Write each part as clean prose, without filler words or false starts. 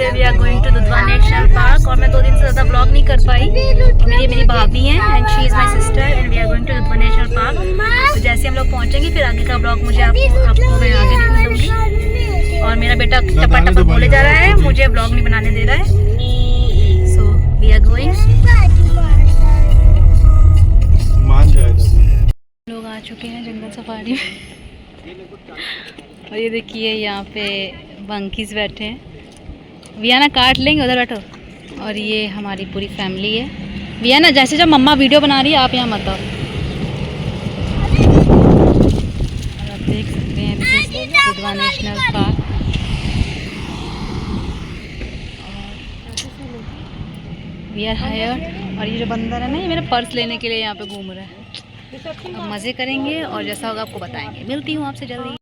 Today we are going to Dudhwa national park और मैं 2 दिन से ज़्यादा ब्लॉग नहीं कर पाई। मेरी मेरी भाभी हैं and she is my sister and we are going to Dudhwa national Park. तो जैसे हम लोग पहुँचेंगे फिर आगे का ब्लॉग मुझे आपको मैं आगे दिखने दूँगी। और मेरा बेटा टप्पा टप्पा बोले जा रहा है, मुझे ब्लॉग नहीं बनाने दे रहा है। So we are going. लोग आ चुके हैं जंगल सफारी में और ये देखिए यहाँ पे मंकीज बैठे हैं। वियाना काट लेंगे, उधर बैठो। और ये हमारी पूरी फैमिली है। वियाना जैसे जब मम्मा वीडियो बना रही है आप यहाँ मत आओ। और आप देख सकते हैं Dudhwa national Park. We are here. और ये जो बंदर है ना ये मेरा पर्स लेने के लिए यहाँ पे घूम रहा है। अब मज़े करेंगे और जैसा होगा आपको बताएंगे। मिलती हूँ आपसे जल्दी।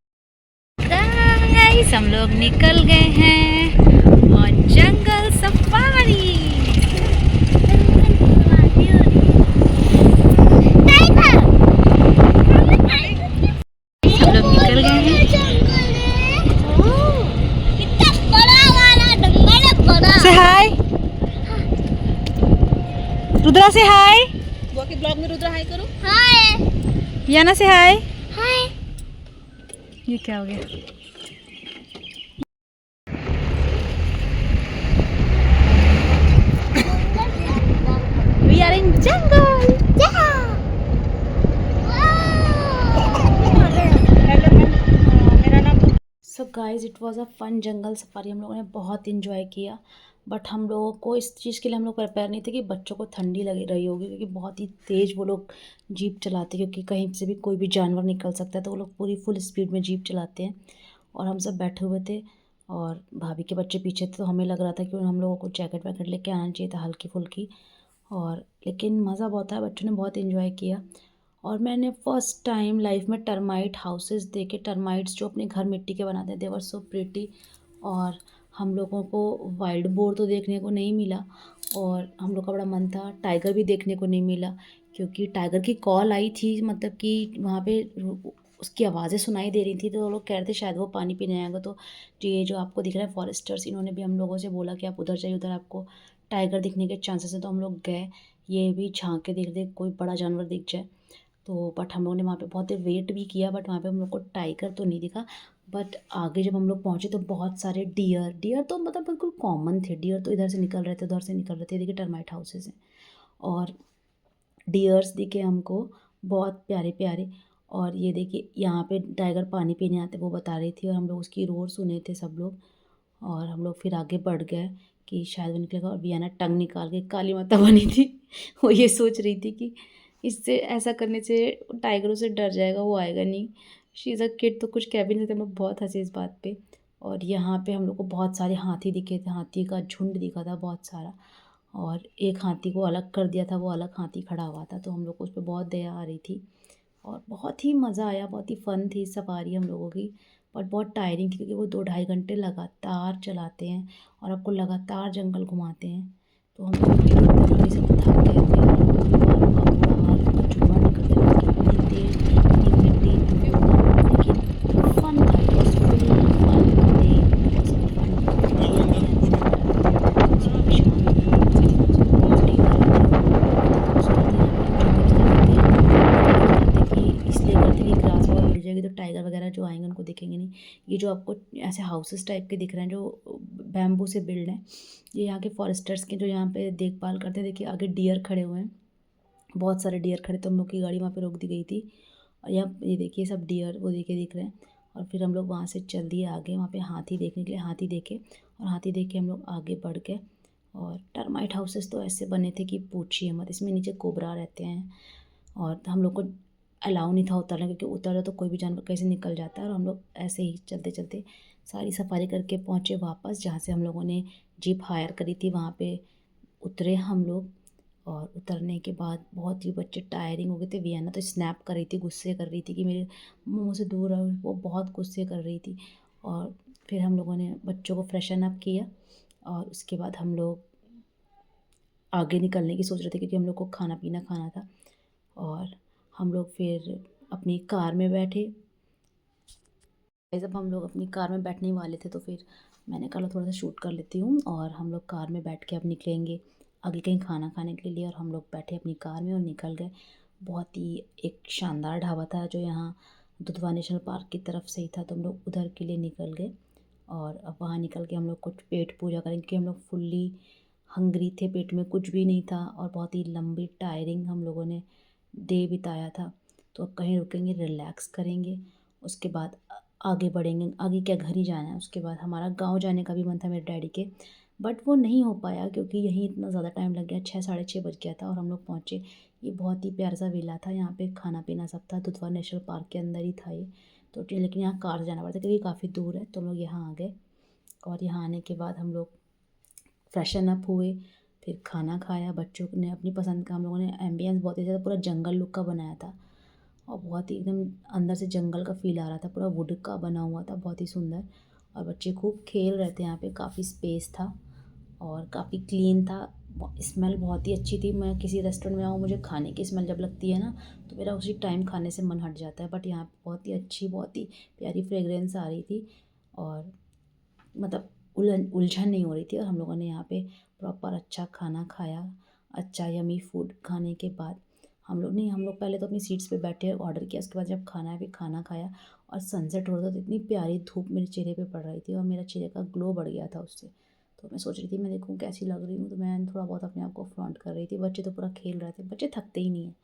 गाइस हम लोग निकल गए हैं और जंगल सफारी। हम लोग निकल गए हैं। से हाय रुद्रा, से हाय। ब्लॉग में रुद्रा हाय करो। हाय याना, से हाय। हाय। ये क्या हो गया? We are in jungle. So guys, it was a fun jungle safari. हम लोगों ने बहुत इंजॉय किया। बट हम लोगों को इस चीज़ के लिए हम लोग प्रिपेयर नहीं थे कि बच्चों को ठंडी लगी रही होगी, क्योंकि बहुत ही तेज़ वो लोग जीप चलाते हैं, क्योंकि कहीं से भी कोई भी जानवर निकल सकता है, तो वो लोग पूरी फुल स्पीड में जीप चलाते हैं। और हम सब बैठे हुए थे और भाभी के बच्चे पीछे थे, तो हमें लग रहा था कि हम लोगों को जैकेट वैकेट लेके आना चाहिए था हल्की फुल्की। और लेकिन मज़ा बहुत आया, बच्चों ने बहुत इन्जॉय किया। और मैंने फ़र्स्ट टाइम लाइफ में टर्माइट हाउसेस देखे। टर्माइट्स जो अपने घर मिट्टी के बनाते हैं, दे वर सो प्रिटी। और हम लोगों को वाइल्ड बोर तो देखने को नहीं मिला और हम लोग का बड़ा मन था। टाइगर भी देखने को नहीं मिला, क्योंकि टाइगर की कॉल आई थी, मतलब कि वहाँ पे उसकी आवाज़ें सुनाई दे रही थी, तो वो लोग कह रहे थे शायद वो पानी पीने आएगा। तो ये जो आपको दिख रहा है फॉरेस्टर्स, इन्होंने भी हम लोगों से बोला कि आप उधर जाइए, उधर आपको टाइगर दिखने के चांसेस हैं। तो हम लोग गए, ये भी झाँक के देख कोई बड़ा जानवर दिख जाए। तो बट हम लोगों ने वहाँ पे बहुत देर वेट भी किया, बट वहाँ पे हम लोग को टाइगर तो नहीं दिखा। बट आगे जब हम लोग पहुँचे तो बहुत सारे डियर तो मतलब बिल्कुल कॉमन थे। डियर तो इधर से निकल रहे थे, उधर से निकल रहे थे। देखिए टर्माइट हाउसेस हैं और डियर्स दिखे हमको, बहुत प्यारे प्यारे। और ये देखिए यहाँ पे टाइगर पानी पीने आते, वो बता रही थी, और हम लोग उसकी रोर सुने थे सब लोग। और हम लोग फिर आगे बढ़ गए कि शायद वो निकलेगा। और वियाना टंग निकाल के काली माता बनी थी। वो ये सोच रही थी कि इससे ऐसा करने से टाइगरों से डर जाएगा, वो आएगा नहीं। शी इज़ अ किड, तो कुछ कह भी नहीं सकते। हम लोग बहुत हंसे इस बात पे। और यहाँ पे हम लोग को बहुत सारे हाथी दिखे थे, हाथी का झुंड दिखा था बहुत सारा। और एक हाथी को अलग कर दिया था, वो अलग हाथी खड़ा हुआ था, तो हम लोग को उस पर बहुत दया आ रही थी। और बहुत ही मज़ा आया, बहुत ही फ़न थी सफारी हम लोगों की। बट बहुत टायरिंग थी, क्योंकि वो 2-2.5 घंटे लगातार चलाते हैं और आपको लगातार जंगल घुमाते हैं। तो हम लोग भी सब थक गए थे और हम लोग भी बालों का बुरा हाल, उनका चूहा निकलते हुए कितनी तेज़, इतनी मिट्टी, इतनी धूल। लेकिन फ़न था, it was full fun day, it was a fun day. शांति बहुत ही खूबसूरत है। यहाँ पे लोग जंगल चले जाते हैं, करते कि इसलिए करते कि ग्रास वगैरह मिल जाएगी तो टाइगर वगैरह जो आएंगे उनको दिखेंगे नहीं। ये जो आपको ऐसे हाउसेस टाइप के दिख रहे हैं जो बैम्बू से बिल्ड हैं, ये यहाँ के फॉरेस्टर्स के जो यहाँ पे देखभाल करते हैं। देखिए आगे डियर खड़े हुए हैं, बहुत सारे डियर खड़े, तो हम लोग की गाड़ी वहाँ पे रोक दी गई थी। और यहाँ ये देखिए सब डियर वो देखे दिख रहे हैं। और फिर हम लोग वहाँ से चल दिए आगे, वहाँ पे हाथी देखने के लिए। हाथी देखे और हाथी देख के हम लोग आगे बढ़ गए। और टर्माइट हाउसेस तो ऐसे बने थे कि पूछिए मत, इसमें नीचे कोबरा रहते हैं। और हम लोग को अलाउ नहीं था उतरना, क्योंकि उतरा तो कोई भी जानवर कैसे निकल जाता है। और हम लोग ऐसे ही चलते चलते सारी सफारी करके पहुँचे वापस, जहाँ से हम लोगों ने जीप हायर करी थी, वहाँ पे उतरे हम लोग। और उतरने के बाद बहुत ही बच्चे टायरिंग हो गए थे। वियाना तो स्नैप कर रही थी, गुस्से कर रही थी कि मेरे मुँह से दूर रहो, वो बहुत गुस्से कर रही थी। और फिर हम लोगों ने बच्चों को फ्रेशन अप किया और उसके बाद हम लोग आगे निकलने की सोच रहे थे, क्योंकि हम लोग को खाना पीना खाना था। और हम लोग फिर अपनी कार में बैठे। जब हम लोग अपनी कार में बैठने वाले थे तो फिर मैंने कहा थोड़ा सा शूट कर लेती हूँ। और हम लोग कार में बैठ के अब निकलेंगे आगे कहीं खाना खाने के लिए। और हम लोग बैठे अपनी कार में और निकल गए। बहुत ही एक शानदार ढाबा था जो यहाँ दुधवा नेशनल पार्क की तरफ से ही था, तो हम लोग उधर के लिए निकल गए। और अब वहाँ निकल के हम लोग कुछ पेट पूजा करेंगे क्योंकि हम लोग फुल्ली हंग्री थे, पेट में कुछ भी नहीं था और बहुत ही लंबी टायरिंग हम लोगों ने डे बिताया था। तो अब कहीं रुकेंगे, रिलैक्स करेंगे, उसके बाद आगे बढ़ेंगे। आगे क्या, घर ही जाना है। उसके बाद हमारा गांव जाने का भी मन था मेरे डैडी के, बट वो नहीं हो पाया क्योंकि यहीं इतना ज़्यादा टाइम लग गया, 6 साढ़े 6 बज गया था और हम लोग पहुँचे। ये बहुत ही प्यारा सा विला था, यहाँ पे खाना पीना सब था, दुधवा नेशनल पार्क के अंदर ही था ये। तो लेकिन यहाँ कार से जाना पड़ता क्योंकि काफ़ी दूर है, तो हम लोग यहाँ आ गए। और यहाँ आने के बाद हम लोग फ्रेशन अप हुए, फिर खाना खाया। बच्चों ने अपनी पसंद का, हम लोगों ने एम्बियंस बहुत ही ज़्यादा पूरा जंगल लुक का बनाया था और बहुत ही एकदम अंदर से जंगल का फील आ रहा था, पूरा वुड का बना हुआ था, बहुत ही सुंदर। और बच्चे खूब खेल रहे थे यहाँ पे, काफ़ी स्पेस था और काफ़ी क्लीन था। स्मेल बहुत ही अच्छी थी। मैं किसी रेस्टोरेंट में आऊँ, मुझे खाने की स्मेल जब लगती है ना तो मेरा उसी टाइम खाने से मन हट जाता है, बट यहाँ पे बहुत ही अच्छी, बहुत ही प्यारी फ्रेगरेंस आ रही थी और मतलब उलझन नहीं हो रही थी। और हम लोगों ने यहाँ पे प्रॉपर अच्छा खाना खाया। अच्छा यमी फूड खाने के बाद हम लोग पहले तो अपनी सीट्स पे बैठे, ऑर्डर किया। उसके बाद जब खाना है, फिर खाना खाया और सनसेट हो रहा था, तो इतनी प्यारी धूप मेरे चेहरे पे पड़ रही थी और मेरा चेहरे का ग्लो बढ़ गया था उससे। तो मैं सोच रही थी मैं देखूँ कैसी लग रही हूँ, तो मैं थोड़ा बहुत अपने आप को फ्लॉन्ट कर रही थी। बच्चे तो पूरा खेल रहे थे, बच्चे थकते ही नहीं हैं।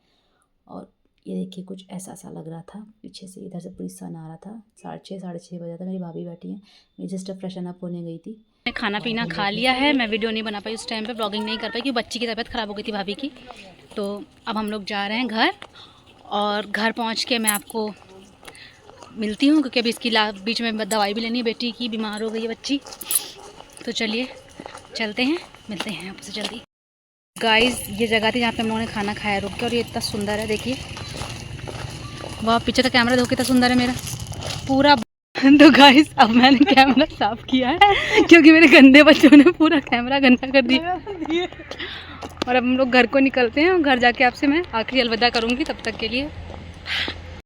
और ये देखिए कुछ ऐसा सा लग रहा था, पीछे से इधर से पूरी सन आ रहा था। 6:30 साढ़े 6 बजा था। मेरी भाभी बैठी हैं, मैं जस्ट फ्रेशन अप होने गई थी। मैं खाना पीना खा लिया है। मैं वीडियो नहीं बना पाई उस टाइम पे, ब्लॉगिंग नहीं कर पाई क्योंकि बच्ची की तबीयत ख़राब हो गई थी भाभी की। तो अब हम लोग जा रहे हैं घर और घर पहुंच के मैं आपको मिलती हूँ क्योंकि अभी इसकी बीच में दवाई भी लेनी है, बेटी की बीमार हो गई है बच्ची। तो चलिए चलते हैं, मिलते हैं आपसे जल्दी। गाइस ये जगह थी जहाँ पे हम लोगों ने खाना खाया रुक के, और ये इतना सुंदर है देखिए। वाह, पीछे का कैमरा देखो कितना सुंदर है मेरा पूरा। तो गाइस अब मैंने कैमरा साफ किया है क्योंकि मेरे गंदे बच्चों ने पूरा कैमरा गंदा कर दिया। और अब हम लोग घर को निकलते हैं और घर जाके आपसे मैं आखिरी अलविदा करूँगी, तब तक के लिए